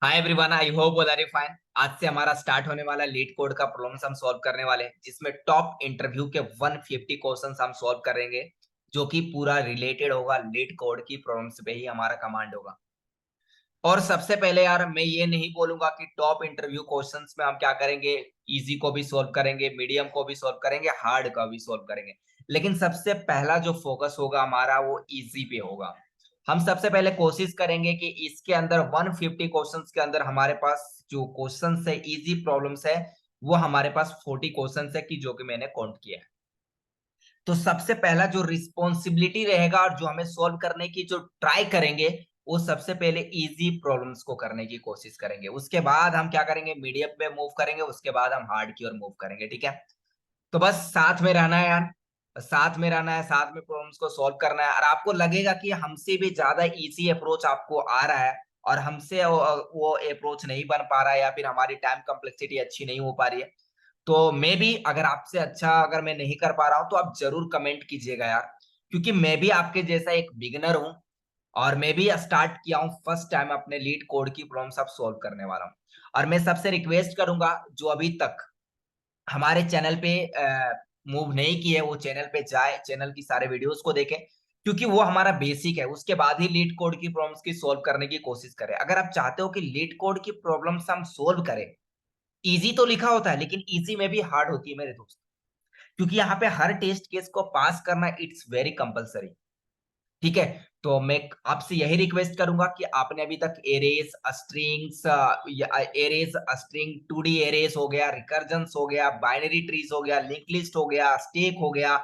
Hi everyone, I hope all are fine. आज से हमारा स्टार्ट होने वाला लीड कोड का प्रॉब्लम्स हम सॉल्व करने वाले हैं, जिसमें टॉप इंटरव्यू के 150 क्वेश्चंस हम सॉल्व करेंगे, जो कि पूरा रिलेटेड होगा लीड कोड की प्रॉब्लम्स पे ही हमारा कमांड होगा। और सबसे पहले यार मैं ये नहीं बोलूंगा कि टॉप इंटरव्यू क्वेश्चंस में हम क्या करेंगे, इजी को भी सॉल्व करेंगे, मीडियम को भी सॉल्व करेंगे, हार्ड का भी सॉल्व करेंगे। लेकिन सबसे पहला जो फोकस होगा हमारा वो इजी पे होगा। हम सबसे पहले कोशिश करेंगे कि इसके अंदर 150 क्वेश्चंस के अंदर हमारे पास जो क्वेश्चंस है, इजी प्रॉब्लम्स है, वो हमारे पास 40 क्वेश्चंस है कि जो कि मैंने काउंट किया है। तो सबसे पहला जो रिस्पॉन्सिबिलिटी रहेगा और जो हमें सॉल्व करने की जो ट्राई करेंगे, वो सबसे पहले इजी प्रॉब्लम्स को करने की कोशिश करेंगे। उसके बाद हम क्या करेंगे, मीडियम पे मूव करेंगे, उसके बाद हम हार्ड की ओर मूव करेंगे। ठीक है, तो बस साथ में रहना है यार, साथ में रहना है, साथ में प्रॉब्लम्स को सॉल्व करना है। और आपको लगेगा कि हमसे भी ज्यादा इजी अप्रोच आपको आ रहा है और हमसे वो अप्रोच नहीं बन पा रहा है, या फिर हमारी टाइम कम्प्लेक्सिटी अच्छी नहीं हो पा रही है, तो मे बी अगर आपसे अच्छा अगर मैं नहीं कर पा रहा हूं तो आप जरूर कमेंट कीजिएगा यार। क्योंकि मैं भी आपके जैसा एक बिगिनर हूं और मैं भी स्टार्ट किया हूं फर्स्ट टाइम अपने लीड कोड की प्रॉब्लम्स अब सॉल्व करने वाला हूं। और मैं सबसे रिक्वेस्ट करूंगा जो अभी तक हमारे चैनल पे मूव नहीं किए, वो चैनल पे जाए, चैनल की सारे वीडियोस को देखें, क्योंकि वो हमारा बेसिक है। उसके बाद ही लीड कोड की प्रॉब्लम्स की सॉल्व करने की कोशिश करें। अगर आप चाहते हो कि लीड कोड की प्रॉब्लम्स हम सॉल्व करें, इजी तो लिखा होता है लेकिन इजी में भी हार्ड होती है मेरे दोस्त, क्योंकि यहाँ पे हर टेस्ट केस को पास करना इट्स वेरी कंपलसरी। ठीक है, तो मैं आपसे यही रिक्वेस्ट करूंगा कि आपने अभी तक arrays, strings, arrays, string, 2D arrays हो गया, रिकर्जन्स हो गया, बाइनरी ट्रीज हो गया, लिंक लिस्ट हो गया, स्टेक हो गया,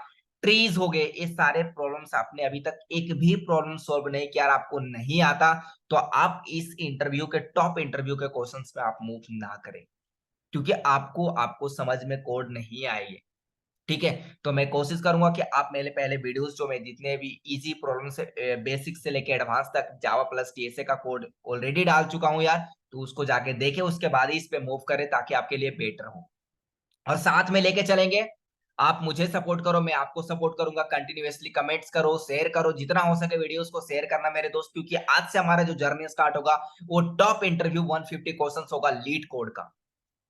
ट्रीज हो गए, ये सारे प्रॉब्लम्स आपने अभी तक एक भी प्रॉब्लम सॉल्व नहीं किया और आपको नहीं आता, तो आप इस इंटरव्यू के टॉप इंटरव्यू के क्वेश्चंस में आप मूव ना करें, क्योंकि आपको आपको समझ में कोड नहीं आएगी। ठीक है, तो मैं कोशिश करूंगा कि आप मेरे पहले वीडियोस जो मैं जितने भी इजी प्रॉब्लम से बेसिक से लेके एडवांस तक जावा प्लस टीएसए का कोड ऑलरेडी डाल चुका हूं यार, तो उसको जाके देखें, उसके बाद ही इस पे मूव करें ताकि आपके लिए बेटर हो। और साथ में लेके चलेंगे, आप मुझे सपोर्ट करो, मैं आपको सपोर्ट करूंगा। कंटिन्यूअसली कमेंट्स करो, शेयर करो, जितना हो सके वीडियोस को शेयर करना मेरे दोस्त, क्योंकि आज से हमारा जो जर्नी स्टार्ट होगा वो टॉप इंटरव्यू 150 क्वेश्चंस होगा लीड कोड का।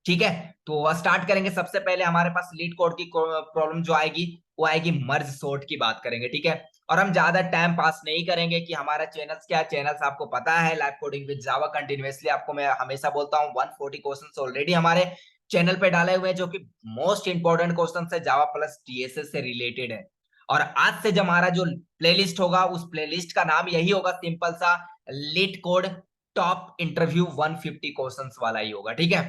ठीक है, तो स्टार्ट करेंगे। सबसे पहले हमारे पास लीड कोड की प्रॉब्लम जो आएगी वो आएगी मर्ज सॉर्ट की बात करेंगे। ठीक है, और हम ज्यादा टाइम पास नहीं करेंगे कि हमारा चैनल्स क्या, चैनल्स आपको पता है, live coding with Java continuously आपको मैं हमेशा बोलता हूँ 140 क्वेश्चंस ऑलरेडी हमारे चैनल पे डाले हुए हैं, जो कि मोस्ट इंपॉर्टेंट क्वेश्चन है, जावा प्लस टीएसएस से रिलेटेड है। और आज से जब हमारा जो प्लेलिस्ट होगा, उस प्लेलिस्ट का नाम यही होगा, सिंपल सा, leet code top interview 150 questions वाला ही होगा। ठीक है,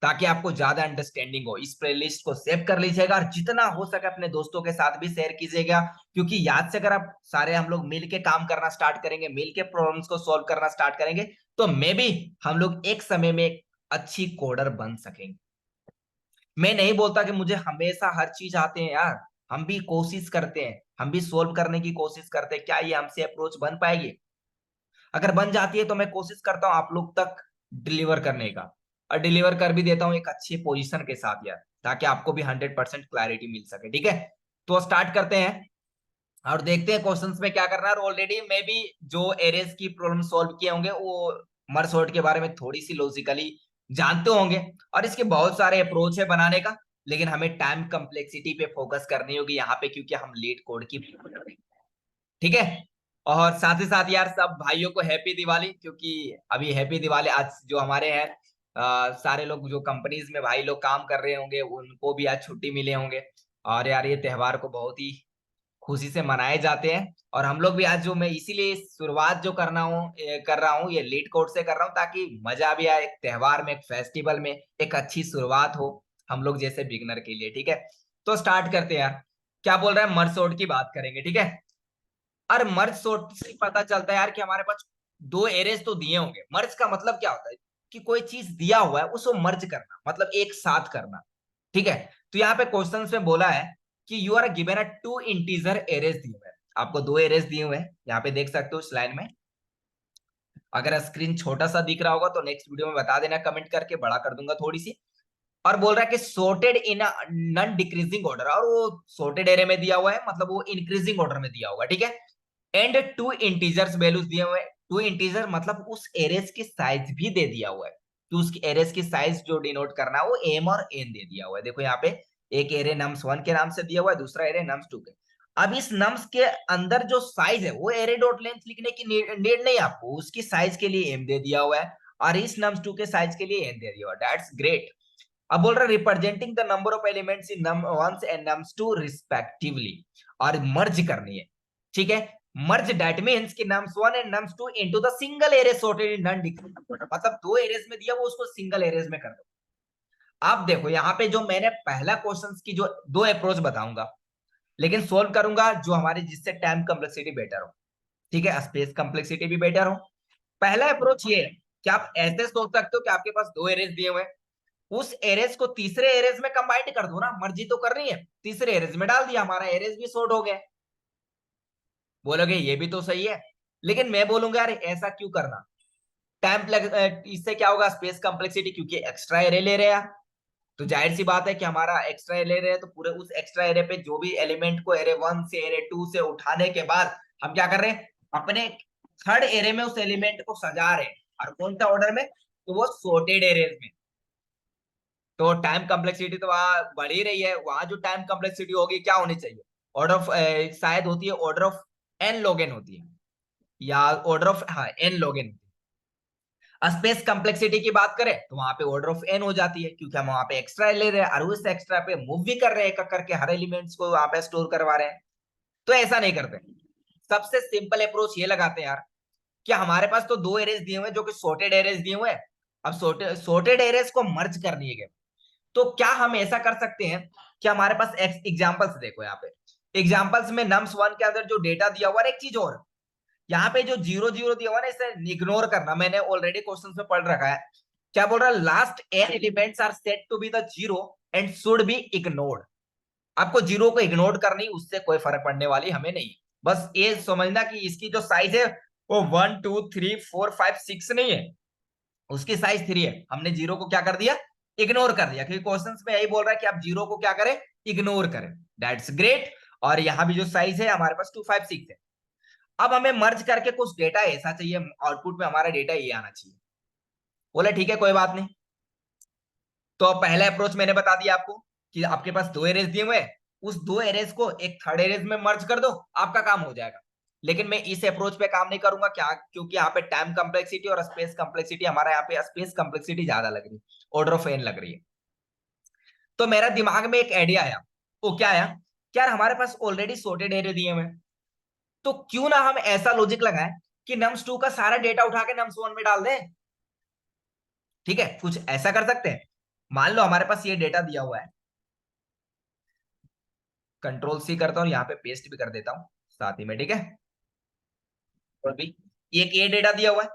ताकि आपको ज्यादा अंडरस्टैंडिंग हो। इस प्लेलिस्ट को सेव कर लीजिएगा और जितना हो सके अपने दोस्तों के साथ भी शेयर कीजिएगा, क्योंकि याद से अगर आप सारे हम लोग मिल के काम करना स्टार्ट करेंगे, मिल के प्रॉब्लम्स को सॉल्व करना स्टार्ट करेंगे, तो मे बी हम लोग एक समय में एक अच्छी कोडर बन सकेंगे। मैं नहीं बोलता कि मुझे हमेशा हर चीज आते हैं यार, हम भी कोशिश करते हैं, हम भी सोल्व करने की कोशिश करते हैं। क्या ये हमसे अप्रोच बन पाएगी? अगर बन जाती है तो मैं कोशिश करता हूँ आप लोग तक डिलीवर करने का, और डिलीवर कर भी देता हूँ एक अच्छी पोजीशन के साथ यार, ताकि आपको भी 100% क्लैरिटी मिल सके। ठीक है, तो स्टार्ट करते हैं और देखते हैं क्वेश्चंस में क्या करना है। ऑलरेडी मैं भी जो एरेस की प्रॉब्लम सॉल्व किए होंगे वो मर्ज सॉर्ट के बारे में थोड़ी सी लॉजिकली जानते होंगे, और इसके बहुत सारे अप्रोच है बनाने का, लेकिन हमें टाइम कम्प्लेक्सिटी पे फोकस करनी होगी यहाँ पे, क्योंकि हम लीड कोड की। ठीक है, और साथ ही साथ यार सब भाइयों को हैप्पी दिवाली, क्योंकि अभी हैप्पी दिवाली आज जो हमारे हैं सारे लोग जो कंपनीज में भाई लोग काम कर रहे होंगे उनको भी आज छुट्टी मिले होंगे। और यार ये त्योहार को बहुत ही खुशी से मनाए जाते हैं, और हम लोग भी आज जो मैं इसीलिए शुरुआत जो कर रहा हूँ ये लीड कोड से कर रहा हूँ, ताकि मजा भी आए, एक त्योहार में, एक फेस्टिवल में एक अच्छी शुरुआत हो हम लोग जैसे बिगनर के लिए। ठीक है, तो स्टार्ट करते हैं यार। क्या बोल रहा है, मर्सोर्ट की बात करेंगे। ठीक है, और मर्ज सोर्ट से पता चलता है यार कि हमारे पास दो एरेज तो दिए होंगे। मर्ज का मतलब क्या होता है कि कोई चीज दिया हुआ है उसको मर्ज करना, मतलब एक साथ करना। ठीक है, तो यहाँ पे क्वेश्चन में बोला है कि you are given a two integer arrays दिए हुए हैं, आपको दो एरेज दिए हुए हैं, यहाँ पे देख सकते हो स्लाइड में। अगर स्क्रीन छोटा सा दिख रहा होगा तो नेक्स्ट वीडियो में बता देना कमेंट करके, बड़ा कर दूंगा थोड़ी सी। और बोल रहा है कि sorted in non decreasing order, और वो sorted एरे में दिया हुआ है, मतलब वो इंक्रीजिंग ऑर्डर में दिया होगा। ठीक है, एंड टू इंटीजर्स वैल्यूज दिए हुए हैं, टू इंटीजर मतलब उस एरेस की साइज भी दे दिया हुआ है कि उस एरेस की साइज जो डिनोट करना है वो एम और एन दे दिया हुआ है। देखो यहाँ पे एक एरे nums1 के नाम से दिया हुआ है, दूसरा एरे nums2 के। अब इस नम्स के अंदर जो साइज है वो एरे डॉट लेंथ लिखने की नीड नहीं आपको, उसकी साइज के लिए एम दे दिया हुआ है और इस nums2 के साइज के लिए एन दे दिया हुआ है। That's great. अब बोल रहा है representing the number of elements in num1 and nums2 respectively, और मर्ज करनी है। ठीक है, मर्ज दैट मींस कि nums1 and nums2 into the single array sorted in non decreasing, मतलब दो एरेस में दिया वो उसको सिंगल एरेस में कर दो। अब देखो यहाँ पे जो मैंने पहला क्वेश्चंस की जो दो अप्रोच बताऊंगा, लेकिन सोल्व करूंगा जो हमारी जिससे टाइम कम्प्लेक्सिटी बेटर हो, ठीक है, स्पेस कम्प्लेक्सिटी भी बेटर हो। पहला अप्रोच ये है कि आप ऐसे सोच सकते हो कि आपके पास दो एरेस दिए हुए हैं, उस एरेस को तीसरे एरेस में कंबाइंड कर दो ना, मर्जी तो कर रही है, तीसरे एरेस में डाल दिया, हमारा एरेस भी सॉर्ट हो गया। बोलोगे ये भी तो सही है, लेकिन मैं बोलूंगा यार ऐसा क्यों करना, टाइम इससे क्या होगा, स्पेस कम्प्लेक्सिटी, क्योंकि एक्स्ट्रा एरे ले रहे हैं, तो जाहिर सी बात है कि हमारा एक्स्ट्रा एरे ले रहे हैं, तो पूरे उस एक्स्ट्रा एरे पे जो भी एलिमेंट को एरे 1 से एरे 2 से उठाने के बाद हम क्या कर रहे हैं, अपने थर्ड एरे में उस एलिमेंट को सजा रहे हैं, और कौन सा ऑर्डर में, तो वो सॉर्टेड एरेज में। तो टाइम कम्प्लेक्सिटी तो वहां बढ़ ही रही है, वहां जो टाइम कम्प्लेक्सिटी होगी क्या होनी चाहिए, ऑर्डर ऑफ शायद होती है order of n log n होती है, या ऑर्डर ऑफ, हाँ, n log n। Space complexity की बात करें तो वहां पे ऑर्डर ऑफ एन हो जाती है, क्योंकि हम वहां पे एक्स्ट्रा ले रहे हैं और उस एक्स्ट्रा पे मूव भी कर रहे हैं, एक एक करके हर एलिमेंट्स को वहां पे स्टोर करवा रहे हैं। तो ऐसा नहीं करते, सबसे सिंपल अप्रोच ये लगाते हैं यार कि हमारे पास तो दो एरेज दिए हुए हैं जो कि सॉर्टेड एरेज दिए हुए हैं, अब सॉर्टेड एरेज को मर्ज करनी है, तो क्या हम ऐसा कर सकते हैं कि हमारे पास एग्जांपल्स देखो, यहाँ पे एग्जांपल्स में nums1 के अंदर जो डेटा दिया हुआ है, एक चीज और, यहाँ पे जो 0 0 दिया हुआ है ना, इसे इग्नोर करना, मैंने ऑलरेडी क्वेश्चन में पढ़ रखा है। क्या बोल रहा है, last n elements are set to be the zero and should be ignored. आपको जीरो को इग्नोर करनी, उससे कोई फर्क पड़ने वाली हमें नहीं, बस ये समझना कि इसकी जो साइज है वो 1 2 3 4 5 6 नहीं है, उसकी साइज 3 है, हमने जीरो को क्या कर दिया, इग्नोर कर दिया, क्योंकि क्वेश्चन में यही बोल रहा है कि आप जीरो को क्या करें, इग्नोर करें। That's great. और यहाँ भी जो साइज है हमारे पास 2 5 6 है। अब हमें मर्ज करके कुछ डेटा ऐसा चाहिए, आउटपुट में हमारा डेटा ये आना चाहिए। बोले ठीक है कोई बात नहीं, तो पहला अप्रोच मैंने बता दिया आपको कि आपके पास दो एरेज दिए हुए हैं, उस दो एरेज को एक थर्ड एरेज में मर्ज कर दो, आपका काम हो जाएगा। लेकिन मैं इस अप्रोच पे काम नहीं करूंगा, क्या, क्योंकि यहाँ पे टाइम कम्प्लेक्सिटी और स्पेस कम्प्लेक्सिटी, हमारा यहाँ पे स्पेस कम्प्लेक्सिटी ज्यादा लग रही है, ऑर्डर ऑफ एन लग रही है। तो मेरा दिमाग में एक आइडिया आया, वो क्या आया, क्या हमारे पास ऑलरेडी सॉर्टेड एरे दिए हुए हैं, तो क्यों ना हम ऐसा लॉजिक लगाएं कि nums2 का सारा डेटा उठा के nums1 में डाल दें। ठीक है, कुछ ऐसा कर सकते हैं, मान लो हमारे पास ये डेटा दिया हुआ है, कंट्रोल सी करता हूं, यहाँ पे पेस्ट भी कर देता हूं साथ ही में, ठीक है, और भी एक ये डेटा दिया हुआ है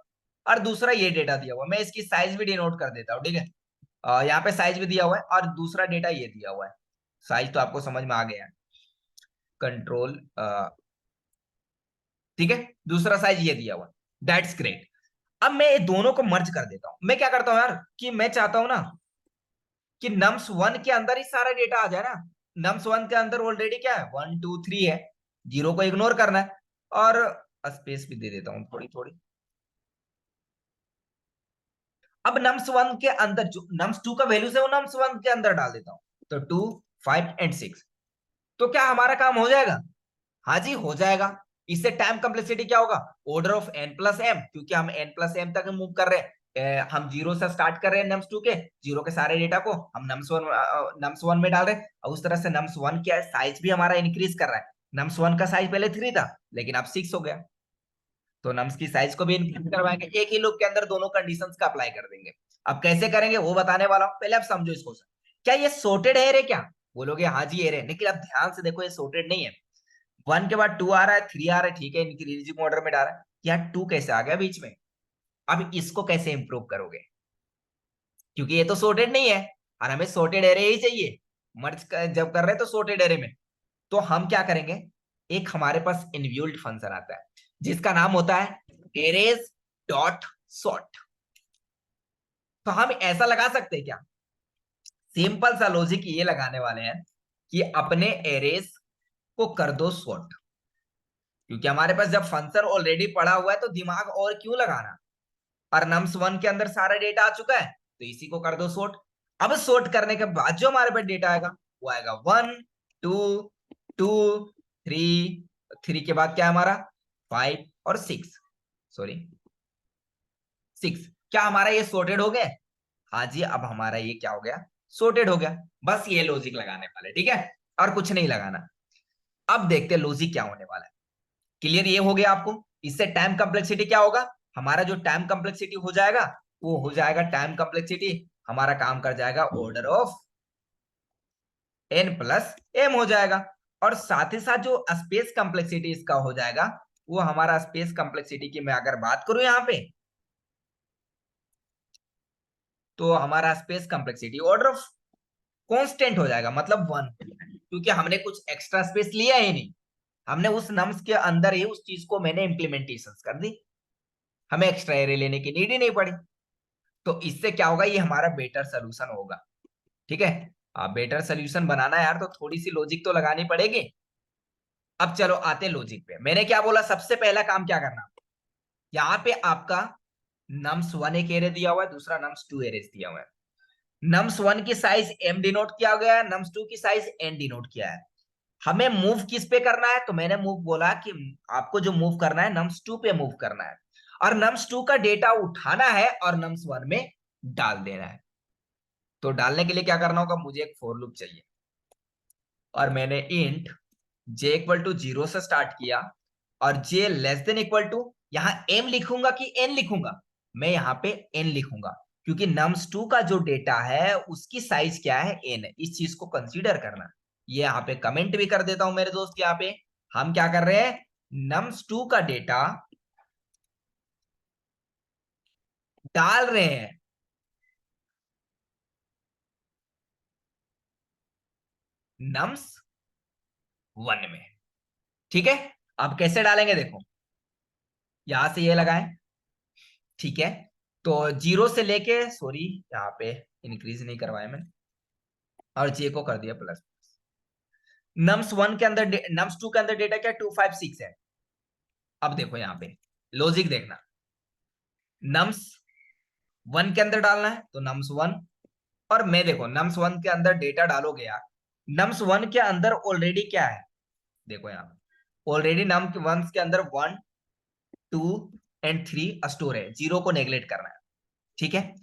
और दूसरा ये डेटा दिया हुआ है, मैं इसकी साइज भी डिनोट कर देता हूँ, ठीक है, यहाँ पे साइज भी दिया हुआ है और दूसरा डेटा ये दिया हुआ है, साइज तो आपको समझ में आ गया है, कंट्रोल, ठीक है, दूसरा साइज ये दिया हुआ है, दैट्स ग्रेट। अब मैं ये दोनों को मर्ज कर देता हूं, मैं क्या करता हूं यार कि मैं चाहता हूं ना कि nums1 के अंदर ही सारा डेटा आ जाए ना, nums1 के अंदर ऑलरेडी क्या है, 1 2 3 है, जीरो को इग्नोर करना है, और स्पेस भी दे देता हूँ थोड़ी थोड़ी। अब nums1 के अंदर जो nums2 का वैल्यू है वो nums1 के अंदर डाल देता हूँ, तो 2 5 and 6, तो क्या हमारा काम हो जाएगा, हाँ जी हो जाएगा। इससे टाइम कम्प्लेक्सिटी क्या होगा, ऑर्डर ऑफ n+m, क्योंकि हम n+m तक मूव कर रहे हैं, हम जीरो से स्टार्ट कर रहे हैं nums2 के, जीरो के सारे डेटा को हम nums1 में डाल रहे हैं, और उस तरह से nums1 क्या साइज भी हमारा इंक्रीज कर रहा है, nums1 का साइज पहले 3 था लेकिन अब 6 हो गया, तो नम्स की साइज को भी इंक्रीज करवाएंगे, एक ही लूप के अंदर दोनों कंडीशंस का अप्लाई कर देंगे। अब कैसे करेंगे वो बताने वाला हूं, पहले आप समझो इसको, क्या ये सॉर्टेड है रे क्या, बोलोगे हाँ जी एरे, लेकिन अब ध्यान से देखो ये सॉर्टेड नहीं है, 1 के बाद 2 आ रहा है, 3 आ रहा है, ठीक है, इंक्रीजिंग ऑर्डर में डाला है, यार 2 कैसे आ गया बीच में, अब इसको कैसे इंप्रूव करोगे, क्योंकि ये तो सॉर्टेड नहीं है और हमें सॉर्टेड एरे ही चाहिए, जब कर रहे हैं तो सॉर्टेड एरे में, तो हम क्या करेंगे, एक हमारे पास इनबिल्ट फंक्शन आता है जिसका नाम होता है एरेज डॉट सॉर्ट। तो हम ऐसा लगा सकते हैं क्या, सिंपल सा लॉजिक ये लगाने वाले हैं कि अपने एरेज को कर दो सॉर्ट, क्योंकि हमारे पास जब फंक्शन ऑलरेडी पड़ा हुआ है तो दिमाग और क्यों लगाना। और नम्स वन के अंदर सारा डेटा आ चुका है तो इसी को कर दो सॉर्ट। अब सॉर्ट करने के बाद जो हमारे पास डेटा आएगा वो आएगा 1 2 2 3। 3 के बाद क्या है हमारा 5 और 6, सॉरी 6। क्या हमारा ये सॉर्टेड हो गया। हाँ जी, अब हमारा ये क्या हो गया सॉर्टेड हो गया। बस ये लॉजिक लगाने वाले, ठीक है, और कुछ नहीं लगाना। अब देखते हैं लॉजिक क्या होने वाला है। क्लियर ये हो गया आपको। इससे टाइम कम्प्लेक्सिटी क्या होगा, हमारा जो टाइम कम्प्लेक्सिटी हो जाएगा वो हो जाएगा टाइम कम्प्लेक्सिटी हमारा काम कर जाएगा ऑर्डर ऑफ n+m हो जाएगा। और साथ ही साथ जो स्पेस कम्प्लेक्सिटी इसका हो जाएगा वो हमारा स्पेस कम्प्लेक्सिटी की मैं अगर बात करूं यहां पे, तो हमारा space complexity order of constant हो जाएगा, मतलब 1, क्योंकि हमने कुछ एक्स्ट्रा स्पेस लिया ही नहीं। हमने उस नम्स के अंदर ही उस चीज को मैंने इम्प्लीमेंटेशन कर दी, हमें एक्स्ट्रा एरे लेने की नीड ही नहीं पड़ी। तो इससे क्या होगा, ये हमारा बेटर सोल्यूशन होगा। ठीक है, बेटर सोल्यूशन बनाना है यार तो थोड़ी सी लॉजिक तो लगानी पड़ेगी। अब चलो आते लॉजिक पे। मैंने क्या बोला, सबसे पहला काम क्या करना, यहाँ पे आपका नम्स वन एक एरे दिया हुआ है, दूसरा नम्स टू एरेस दिया हुआ है। नम्स वन की साइज m डिनोट किया गया है, नम्स टू की साइज n डिनोट किया है। हमें मूव किस पे करना है, तो मैंने मूव बोला कि आपको जो मूव करना है नम्स टू पे मूव करना है, और नम्स टू का डेटा उठाना है और नम्स वन में डाल देना है। तो डालने के लिए क्या करना होगा, मुझे एक फॉर लूप चाहिए, और मैंने इंट j इक्वल टू 0 से स्टार्ट किया, और j less than equal to, यहाँ m लिखूंगा कि n लिखूंगा, मैं यहाँ पे n लिखूंगा, क्योंकि nums 2 का जो डेटा है उसकी साइज क्या है n, इस चीज को कंसीडर करना। ये यहाँ पे कमेंट भी कर देता हूं मेरे दोस्त, यहाँ पे हम क्या कर रहे हैं, nums 2 का डेटा डाल रहे हैं nums 1 में। ठीक है, अब कैसे डालेंगे देखो, यहां से ये लगाएं, ठीक है, तो 0 से लेके, सॉरी यहाँ पे इंक्रीज नहीं करवाया मैंने, और जे को कर दिया प्लस। नम्स वन के अंदर, नम्स टू के अंदर डेटा क्या 256 है। अब देखो यहाँ पे लॉजिक देखना, नम्स वन के अंदर डालना है तो नम्स वन, और मैं देखो नम्स वन के अंदर डेटा डालोगे यार, नम्स वन के अंदर ऑलरेडी क्या है, देखो यहाँ ऑलरेडी नम वन के अंदर 1 2 एंड 3 स्टोर है, 0 को नेग्लेक्ट करना है। ठीक है,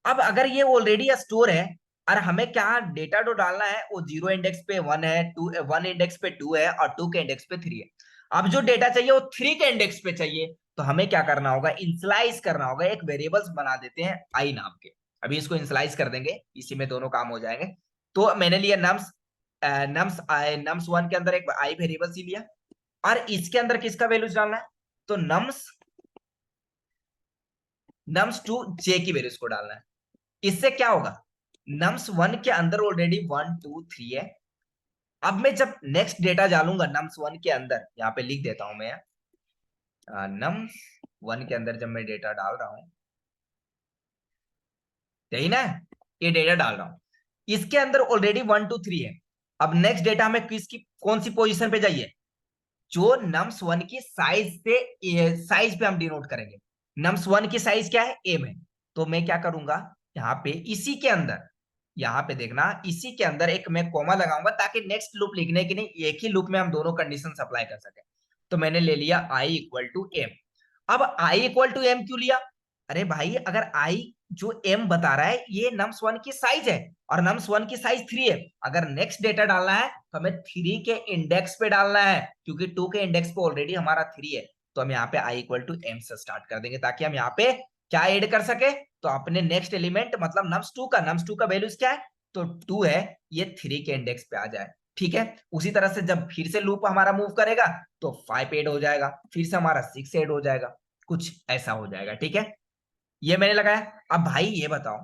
अब अगर ये ऑलरेडी स्टोर है और हमें क्या डेटा तो डालना है, वो 0 इंडेक्स पे 1 है, 1 इंडेक्स पे 2 है, और 2 के इंडेक्स पे 3 है। अब जो डेटा चाहिए वो 3 के इंडेक्स पे चाहिए, तो हमें क्या करना होगा, इंस्लाइज करना होगा, एक वेरिएबल्स बना देते हैं आई नाम के। अभी इसको इंस्लाइज कर देंगे, इसी में दोनों काम हो जाएंगे। तो मैंने लिया नम्स, नम्स वन के अंदर एक आई वेरिएबल ही लिया, और इसके अंदर किसका वैल्यूज डालना है, तो नम्स नम्स टू जे की वैल्यूज को डालना है। इससे क्या होगा, नम्स वन के अंदर ऑलरेडी 1 2 3 है। अब मैं जब नेक्स्ट डेटा डालूंगा नम्स वन के अंदर, यहाँ पे लिख देता हूं मैं, नम्स वन के अंदर जब मैं डेटा डाल रहा हूं, यही ना, ये डेटा डाल रहा हूं, इसके अंदर ऑलरेडी 1 2 3 है। अब नेक्स्ट डेटा में किसकी कौन सी पोजीशन पे जाइए, जो नम्स वन की साइज से, साइज पे हम डिनोट करेंगे। नम्स वन की साइज क्या है, एम है, तो मैं क्या करूंगा, यहाँ पे इसी के अंदर, यहाँ पे देखना इसी के अंदर एक मैं कॉमा लगाऊंगा, ताकि नेक्स्ट लूप लिखने की नहीं, एक ही लूप में हम दोनों कंडीशन अप्लाई कर सके। तो मैंने ले लिया आई इक्वल टू एम। अब आई इक्वल टू एम क्यों लिया, अरे भाई अगर आई जो एम बता रहा है ये नम्स वन की साइज है, और नम्स वन की साइज 3 है, अगर नेक्स्ट डेटा डालना है तो हमें 3 के इंडेक्स पे डालना है, क्योंकि 2 के इंडेक्स पे ऑलरेडी हमारा 3 है। तो हम यहाँ पे आई इक्वल टू एम से स्टार्ट कर देंगे, ताकि हम यहाँ पे क्या ऐड कर सके, तो अपने नेक्स्ट एलिमेंट मतलब नम्स टू का वैल्यूज क्या है, तो 2 है, ये 3 के इंडेक्स पे आ जाए। ठीक है, उसी तरह से जब फिर से लूप हमारा मूव करेगा तो 5 ऐड हो जाएगा, फिर से हमारा 6 ऐड हो जाएगा, कुछ ऐसा हो जाएगा। ठीक है, ये मैंने लगाया। अब भाई ये बताओ,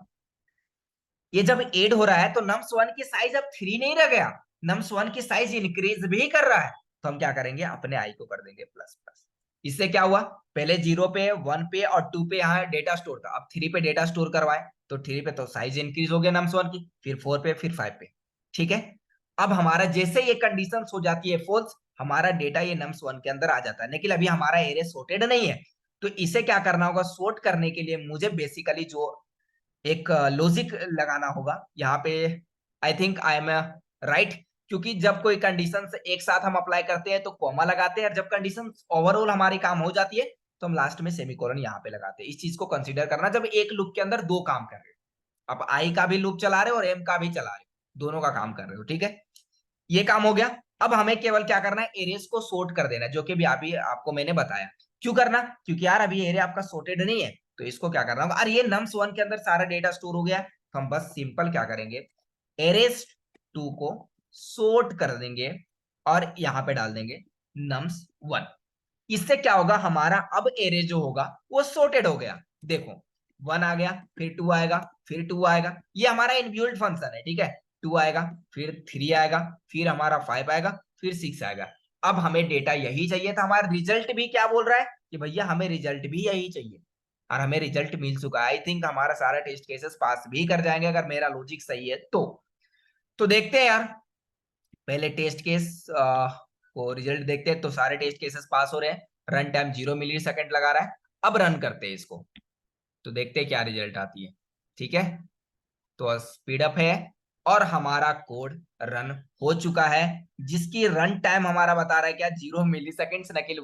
ये जब ऐड हो रहा है तो नम्स वन की साइज अब 3 नहीं रह गया, नम्स वन की साइज इंक्रीज भी कर रहा है, तो हम क्या करेंगे, अपने आई को कर देंगे प्लस प्लस। इससे क्या हुआ, पहले 0 पे 1 पे और 2 पे यहाँ डेटा स्टोर था, अब 3 पे डेटा स्टोर करवाए, तो 3 पे तो साइज इंक्रीज हो गया नम्स वन की, फिर 4 पे, फिर 5 पे। ठीक है, अब हमारा जैसे ये कंडीशन हो जाती है फॉल्स, हमारा डेटा ये nums 1 के अंदर आ जाता है, लेकिन अभी हमारा एरे sorted नहीं है। तो इसे क्या करना होगा, sort करने के लिए मुझे बेसिकली जो एक लॉजिक लगाना होगा यहाँ पे। I think I am right, क्योंकि जब कोई कंडीशन एक साथ हम अप्लाई करते हैं तो कॉमा लगाते हैं, और जब कंडीशन ओवरऑल हमारी काम हो जाती है तो हम लास्ट में सेमीकोलन यहाँ पे लगाते हैं। इस चीज को कंसीडर करना जब एक लूप के अंदर दो काम कर रहे हो, आप आई का भी लूप चला रहे हो और एम का भी चला रहे हो, दोनों का काम कर रहे हो, ठीक है। ये काम हो गया। अब हमें केवल क्या करना है, एरेस को सोर्ट कर देना है, जो कि भी अभी आपको मैंने बताया। क्यों करना, क्योंकि यार अभी एरे आपका सोर्टेड नहीं है, तो इसको क्या करना होगा, अरे ये nums 1 के अंदर सारा डेटा स्टोर हो गया, तो हम बस सिंपल क्या करेंगे, एरेस 2 को सोर्ट कर देंगे और यहाँ पे डाल देंगे nums 1। इससे क्या होगा, हमारा अब एरे जो होगा वो सोर्टेड हो गया। देखो 1 आ गया, फिर 2 आएगा, फिर 2 आएगा, ये हमारा इनबिल्ट फंक्शन है, ठीक है। 2 आएगा, फिर 3 आएगा, फिर हमारा 5 आएगा, फिर 6 आएगा। अब हमें डेटा यही चाहिए था, हमारा रिजल्ट भी क्या बोल रहा है कि भैया हमें रिजल्ट भी यही चाहिए, और हमें रिजल्ट मिल चुका है। आई थिंक हमारा सारा टेस्ट केसेस पास भी कर जाएंगे अगर मेरा लॉजिक सही है तो देखते हैं यार, पहले टेस्ट केस को रिजल्ट देखते हैं। तो सारे टेस्ट केसेस पास हो रहे हैं, रन टाइम 0 मिली सेकंड लगा रहा है। अब रन करते हैं इसको, तो देखते हैं क्या रिजल्ट आती है, ठीक है। तो स्पीड अप है और हमारा कोड रन हो चुका है, जिसकी रन टाइम हमारा बता रहा है क्या, 0 मिली सेकेंड्स, न कि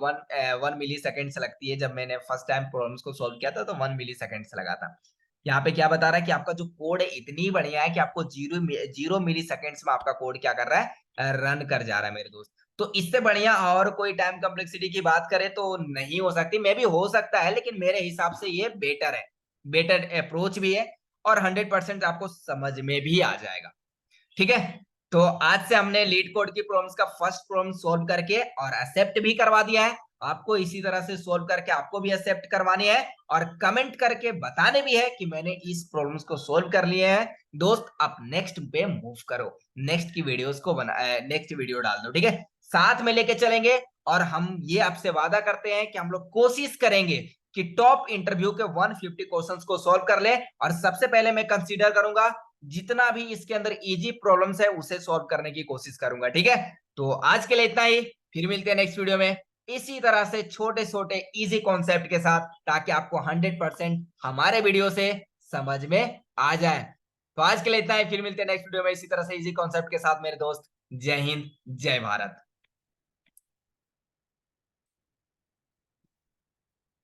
1 मिली सेकेंड्स लगती है। जब मैंने फर्स्ट टाइम प्रॉब्लम्स को सॉल्व किया था तो 1 मिली सेकेंड्स लगा था। यहाँ पे क्या बता रहा है कि आपका जो कोड है इतनी बढ़िया है कि आपको 0 मिली सेकेंड्स में आपका कोड क्या कर रहा है, रन कर जा रहा है मेरे दोस्त। तो इससे बढ़िया और कोई टाइम कम्प्लेक्सिटी की बात करें तो नहीं हो सकती, मे भी हो सकता है, लेकिन मेरे हिसाब से ये बेटर है, बेटर अप्रोच भी है, और 100% आपको समझ में भी आ जाएगा, ठीक है। तो आज से हमने लीड कोड की प्रॉब्लम्स का फर्स्ट प्रॉब्लम सॉल्व करके और एक्सेप्ट भी करवा दिया है। आपको इसी तरह से सॉल्व करके आपको भी एक्सेप्ट करवानी है, और कमेंट करके बताने भी है कि मैंने इस प्रॉब्लम्स को सॉल्व कर लिए हैं। दोस्त आप नेक्स्ट पे मूव करो, नेक्स्ट की वीडियोस को बना, नेक्स्ट वीडियो डाल दो, ठीक है। साथ में लेके चलेंगे, और हम ये आपसे वादा करते हैं कि हम लोग कोशिश करेंगे कि टॉप इंटरव्यू के 150 क्वेश्चंस को सॉल्व कर ले। और सबसे पहले मैं कंसीडर करूंगा जितना भी इसके अंदर इजी प्रॉब्लम्स है उसे सॉल्व करने की कोशिश करूंगा, ठीक है। तो आज के लिए इतना ही, फिर मिलते हैं नेक्स्ट वीडियो में इसी तरह से छोटे छोटे इजी कॉन्सेप्ट के साथ, ताकि आपको 100% हमारे वीडियो से समझ में आ जाए। तो आज के लिए इतना ही, फिर मिलते हैं नेक्स्ट वीडियो में इसी तरह से इजी कॉन्सेप्ट के साथ मेरे दोस्त। जय हिंद, जय भारत।